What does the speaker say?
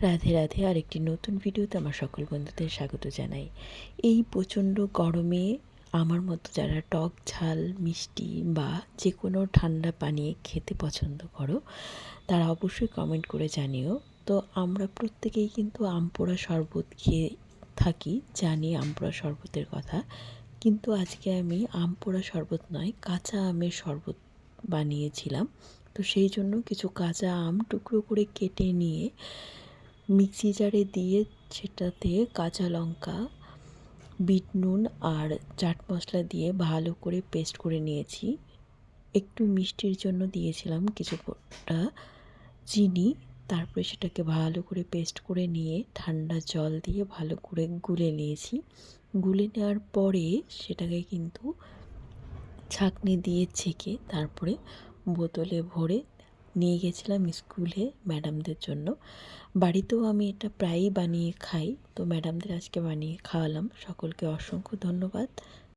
রাধে রাধে। আরেকটি নতুন ভিডিওতে আমার সকল বন্ধুদের স্বাগত জানাই। এই প্রচণ্ড গরমে আমার মতো যারা টক ঝাল মিষ্টি বা যে কোনো ঠান্ডা পানীয় খেতে পছন্দ করো তারা অবশ্যই কমেন্ট করে জানিও। তো আমরা প্রত্যেকেই কিন্তু আম পোড়া শরবত খেয়ে থাকি, জানি আম পোড়া শরবতের কথা। কিন্তু আজকে আমি আম পোড়া শরবত নয়, কাঁচা আমের শরবত বানিয়েছিলাম। তো সেই জন্য কিছু কাঁচা আম টুকরো করে কেটে নিয়ে মিক্সি জারে দিয়ে সেটাতে কাঁচা লঙ্কা, বিট নুন আর চাট মশলা দিয়ে ভালো করে পেস্ট করে নিয়েছি। একটু মিষ্টির জন্য দিয়েছিলাম কিছুটা চিনি। তারপরে সেটাকে ভালো করে পেস্ট করে নিয়ে ঠান্ডা জল দিয়ে ভালো করে গুলে নিয়েছি। গুলে নেওয়ার পরে সেটাকে কিন্তু ছাঁকনি দিয়ে ছেঁকে তারপরে বোতলে ভরে নিয়ে গেছিলাম স্কুলে ম্যাডামদের জন্য। বাড়িতেও আমি এটা প্রায়ই বানিয়ে খাই, তো ম্যাডামদের আজকে বানিয়ে খাওয়ালাম। সকলকে অসংখ্য ধন্যবাদ।